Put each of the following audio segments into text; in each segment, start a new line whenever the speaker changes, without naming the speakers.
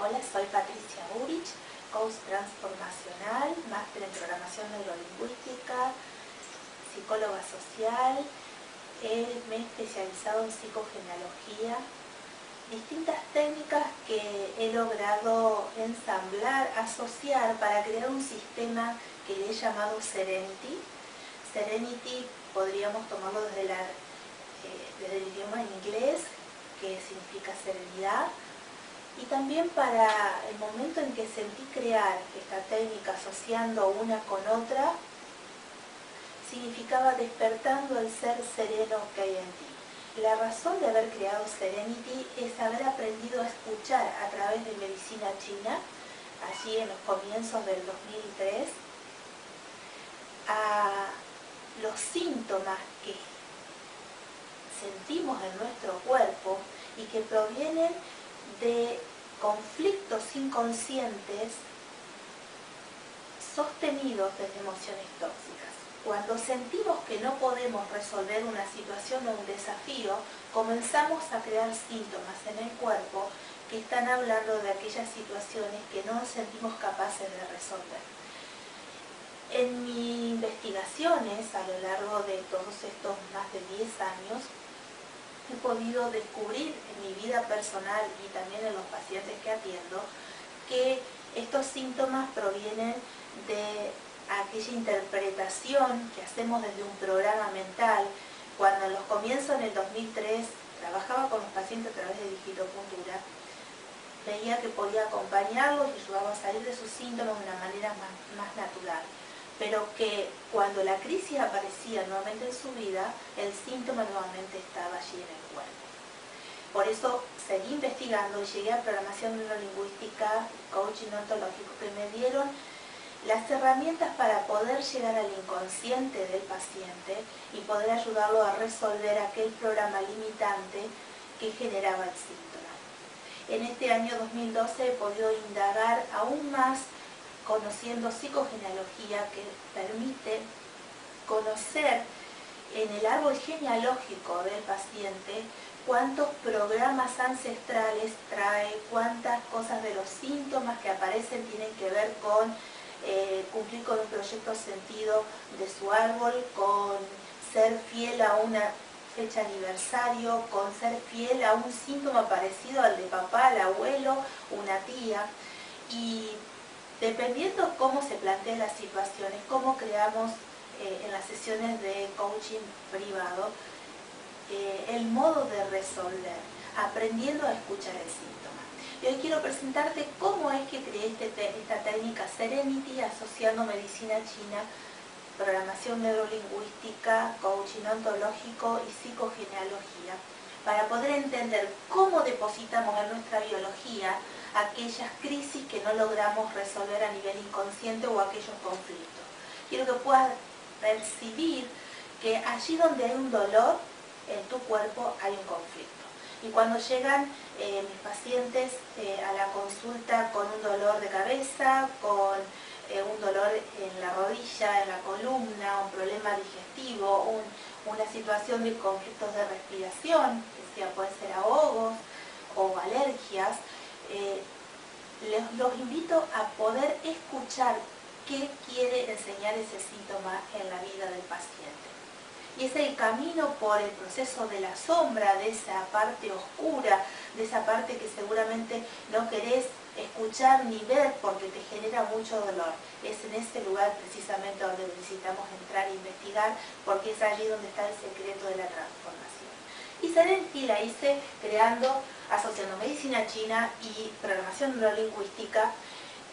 Hola, soy Patricia Urich, coach transformacional, máster en programación neurolingüística, psicóloga social. Me he especializado en psicogenealogía, distintas técnicas que he logrado ensamblar, asociar para crear un sistema que le he llamado Serenity. Serenity podríamos tomarlo desde el idioma inglés, que significa serenidad. Y también para el momento en que sentí crear esta técnica asociando una con otra, significaba despertando el ser sereno que hay en ti. La razón de haber creado Serenity es haber aprendido a escuchar a través de medicina china, allí en los comienzos del 2003, a los síntomas que sentimos en nuestro cuerpo y que provienen de conflictos inconscientes sostenidos desde emociones tóxicas. Cuando sentimos que no podemos resolver una situación o un desafío, comenzamos a crear síntomas en el cuerpo que están hablando de aquellas situaciones que no nos sentimos capaces de resolver. En mis investigaciones a lo largo de todos estos más de 10 años, he podido descubrir en mi vida personal y también en los pacientes que atiendo que estos síntomas provienen de aquella interpretación que hacemos desde un programa mental. Cuando en los comienzos, en el 2003, trabajaba con los pacientes a través de digitopuntura, veía que podía acompañarlos y ayudarlos a salir de sus síntomas de una manera más natural, pero que cuando la crisis aparecía nuevamente en su vida, el síntoma nuevamente estaba allí en el cuerpo. Por eso seguí investigando y llegué a programación neurolingüística, coaching ontológico, que me dieron las herramientas para poder llegar al inconsciente del paciente y poder ayudarlo a resolver aquel programa limitante que generaba el síntoma. En este año 2012 he podido indagar aún más conociendo psicogenealogía, que permite conocer en el árbol genealógico del paciente cuántos programas ancestrales trae, cuántas cosas de los síntomas que aparecen tienen que ver con cumplir con un proyecto sentido de su árbol, con ser fiel a una fecha aniversario, con ser fiel a un síntoma parecido al de papá, al abuelo, una tía. Y dependiendo cómo se plantean las situaciones, cómo creamos en las sesiones de coaching privado el modo de resolver, aprendiendo a escuchar el síntoma. Y hoy quiero presentarte cómo es que creé esta técnica Serenity asociando medicina china, programación neurolingüística, coaching ontológico y psicogenealogía, para poder entender cómo depositamos en nuestra biología aquellas crisis que no logramos resolver a nivel inconsciente o aquellos conflictos. Quiero que puedas percibir que allí donde hay un dolor en tu cuerpo hay un conflicto. Y cuando llegan mis pacientes a la consulta con un dolor de cabeza, con un dolor en la rodilla, en la columna, un problema digestivo, una situación de conflictos de respiración, que puede ser ahogos o alergias, los invito a poder escuchar qué quiere enseñar ese síntoma en la vida del paciente. Y es el camino por el proceso de la sombra, de esa parte oscura, de esa parte que seguramente no querés escuchar ni ver porque te genera mucho dolor. Es en ese lugar precisamente donde necesitamos entrar e investigar, porque es allí donde está el secreto de la transformación. Y Serenity la hice asociando medicina china y programación neurolingüística,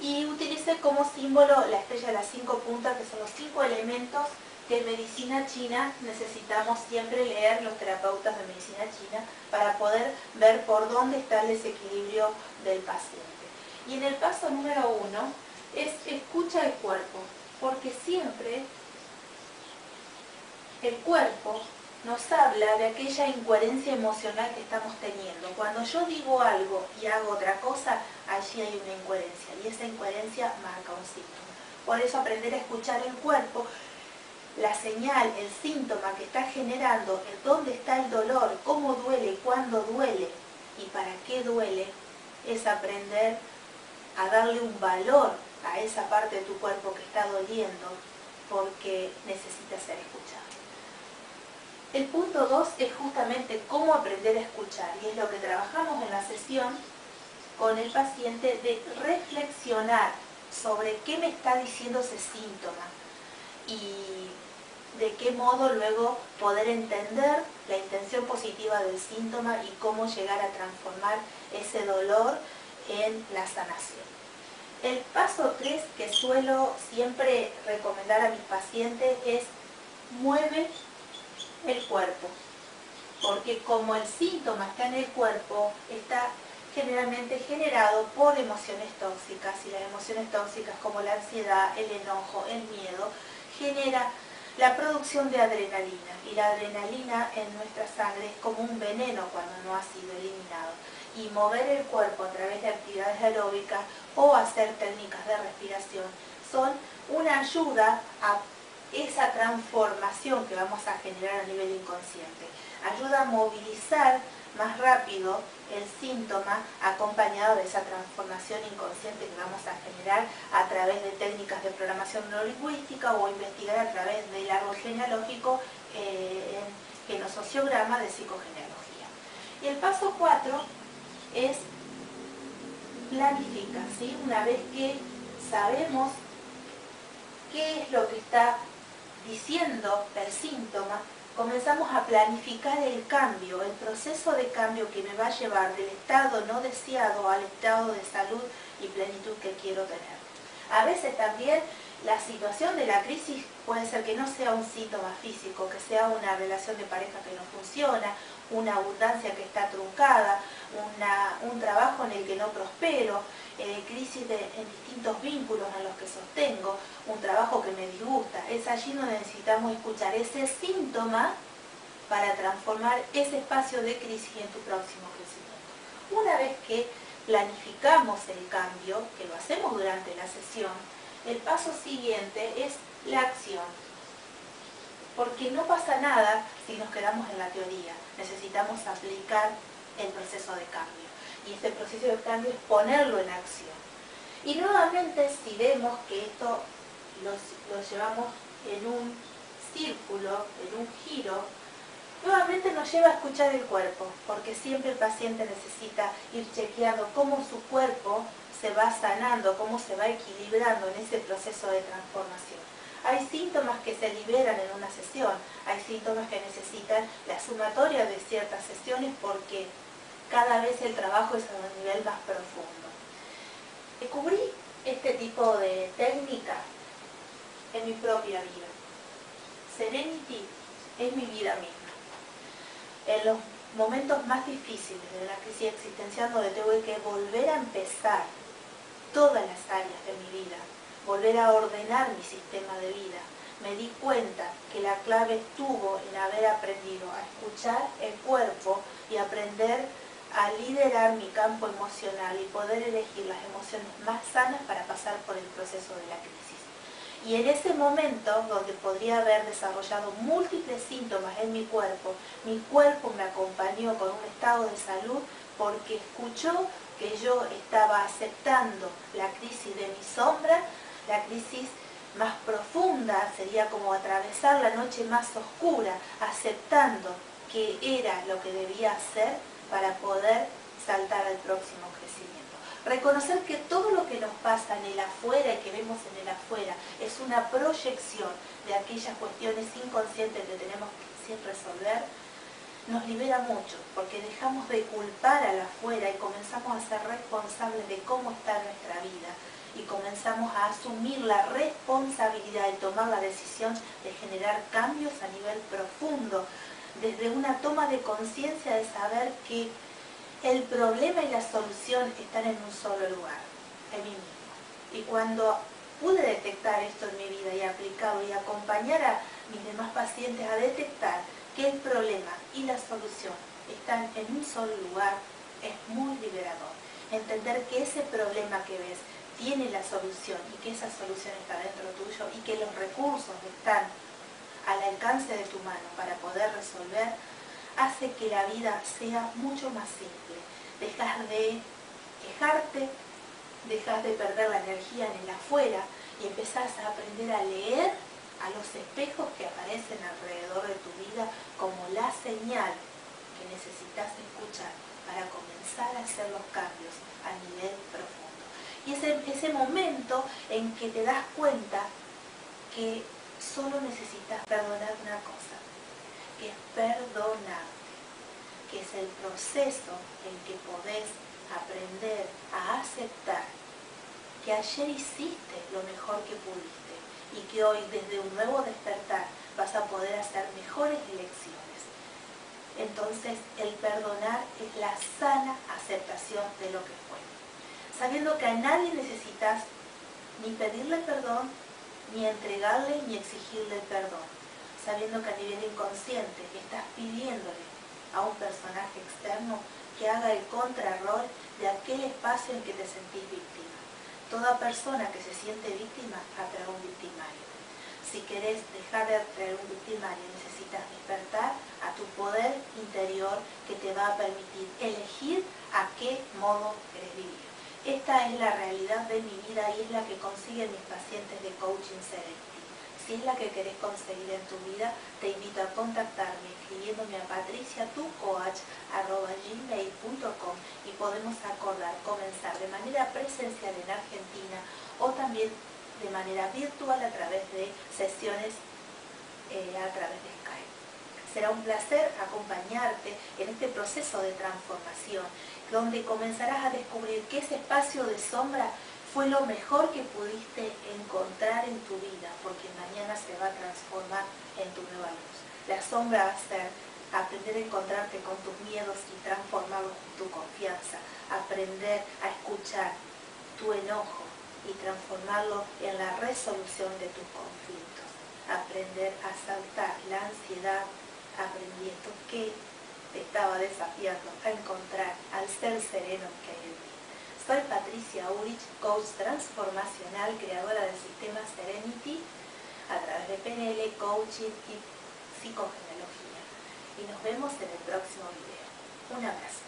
y utilicé como símbolo la estrella de las 5 puntas, que son los 5 elementos que en medicina china necesitamos siempre leer los terapeutas de medicina china para poder ver por dónde está el desequilibrio del paciente. Y en el paso número 1 es escucha el cuerpo, porque siempre el cuerpo nos habla de aquella incoherencia emocional que estamos teniendo. Cuando yo digo algo y hago otra cosa, allí hay una incoherencia, y esa incoherencia marca un síntoma. Por eso aprender a escuchar el cuerpo, la señal, el síntoma que está generando, dónde está el dolor, cómo duele, cuándo duele y para qué duele, es aprender a darle un valor a esa parte de tu cuerpo que está doliendo porque necesita ser escuchado. El punto 2 es justamente cómo aprender a escuchar, y es lo que trabajamos en la sesión con el paciente, de reflexionar sobre qué me está diciendo ese síntoma y de qué modo luego poder entender la intención positiva del síntoma y cómo llegar a transformar ese dolor en la sanación. El paso 3 que suelo siempre recomendar a mis pacientes es: mueve el cuerpo, porque como el síntoma está en el cuerpo, está generalmente generado por emociones tóxicas, y las emociones tóxicas como la ansiedad, el enojo, el miedo, genera la producción de adrenalina, y la adrenalina en nuestra sangre es como un veneno cuando no ha sido eliminado, y mover el cuerpo a través de actividades aeróbicas o hacer técnicas de respiración son una ayuda a esa transformación que vamos a generar a nivel inconsciente. Ayuda a movilizar más rápido el síntoma, acompañado de esa transformación inconsciente que vamos a generar a través de técnicas de programación neurolingüística o investigar a través del árbol genealógico en genosociograma de psicogenealogía. Y el paso 4 es planifica, ¿sí? Una vez que sabemos qué es lo que está diciendo el síntoma, comenzamos a planificar el cambio, el proceso de cambio que me va a llevar del estado no deseado al estado de salud y plenitud que quiero tener. A veces también la situación de la crisis puede ser que no sea un síntoma físico, que sea una relación de pareja que no funciona, una abundancia que está truncada, un trabajo en el que no prospero, crisis en distintos vínculos en los que sostengo, un trabajo que me disgusta. Es allí donde necesitamos escuchar ese síntoma para transformar ese espacio de crisis en tu próximo crecimiento. Una vez que planificamos el cambio, que lo hacemos durante la sesión, el paso siguiente es la acción. Porque no pasa nada si nos quedamos en la teoría. Necesitamos aplicar el proceso de cambio. Y este proceso de cambio es ponerlo en acción. Y nuevamente, si vemos que esto lo llevamos en un círculo, en un giro, nuevamente nos lleva a escuchar el cuerpo, porque siempre el paciente necesita ir chequeando cómo su cuerpo se va sanando, cómo se va equilibrando en ese proceso de transformación. Hay síntomas que se liberan en una sesión, hay síntomas que necesitan la sumatoria de ciertas sesiones porque cada vez el trabajo es a un nivel más profundo. Descubrí este tipo de técnica en mi propia vida. Serenity es mi vida misma. En los momentos más difíciles de la crisis existencial, donde tuve que volver a empezar todas las áreas de mi vida, volver a ordenar mi sistema de vida, me di cuenta que la clave estuvo en haber aprendido a escuchar el cuerpo y aprender a liderar mi campo emocional y poder elegir las emociones más sanas para pasar por el proceso de la crisis. Y en ese momento, donde podría haber desarrollado múltiples síntomas en mi cuerpo me acompañó con un estado de salud porque escuchó que yo estaba aceptando la crisis de mi sombra, la crisis más profunda, sería como atravesar la noche más oscura, aceptando que era lo que debía hacer para poder saltar al próximo crecimiento. Reconocer que todo lo que nos pasa en el afuera y que vemos en el afuera es una proyección de aquellas cuestiones inconscientes que tenemos sin resolver, nos libera mucho, porque dejamos de culpar al afuera y comenzamos a ser responsables de cómo está nuestra vida y comenzamos a asumir la responsabilidad de tomar la decisión de generar cambios a nivel profundo, desde una toma de conciencia de saber que el problema y la solución están en un solo lugar, en mí mismo. Y cuando pude detectar esto en mi vida y aplicarlo y acompañar a mis demás pacientes a detectar que el problema y la solución están en un solo lugar, es muy liberador. Entender que ese problema que ves tiene la solución y que esa solución está dentro tuyo y que los recursos están al alcance de tu mano para poder resolver, hace que la vida sea mucho más simple. Dejas de quejarte, dejas de perder la energía en el afuera y empezás a aprender a leer a los espejos que aparecen alrededor de tu vida como la señal que necesitas escuchar para comenzar a hacer los cambios a nivel profundo. Y es ese momento en que te das cuenta que solo necesitas perdonar una cosa, que es perdonarte, que es el proceso en que podés aprender a aceptar que ayer hiciste lo mejor que pudiste y que hoy desde un nuevo despertar vas a poder hacer mejores elecciones. Entonces el perdonar es la sana aceptación de lo que fue, sabiendo que a nadie necesitas ni pedirle perdón, ni entregarle, ni exigirle perdón, sabiendo que a nivel inconsciente estás pidiéndole a un personaje externo que haga el contrarrol de aquel espacio en que te sentís víctima. Toda persona que se siente víctima atrae un victimario. Si querés dejar de atraer un victimario, necesitas despertar a tu poder interior que te va a permitir elegir a qué modo querés vivir. Esta es la realidad de mi vida y es la que consiguen mis pacientes de Coaching Serenity. Si es la que querés conseguir en tu vida, te invito a contactarme escribiéndome a patriciatucoach@gmail.com y podemos acordar comenzar de manera presencial en Argentina o también de manera virtual a través de sesiones a través de Skype. Será un placer acompañarte en este proceso de transformación, donde comenzarás a descubrir que ese espacio de sombra fue lo mejor que pudiste encontrar en tu vida, porque mañana se va a transformar en tu nueva luz. La sombra va a ser aprender a encontrarte con tus miedos y transformarlos en tu confianza, aprender a escuchar tu enojo y transformarlo en la resolución de tus conflictos, aprender a saltar la ansiedad aprendiendo que te estaba desafiando a encontrar al ser sereno que hay en ti. Soy Patricia Urich, coach transformacional, creadora del sistema Serenity a través de PNL, coaching y psicogenealogía. Y nos vemos en el próximo video. Un abrazo.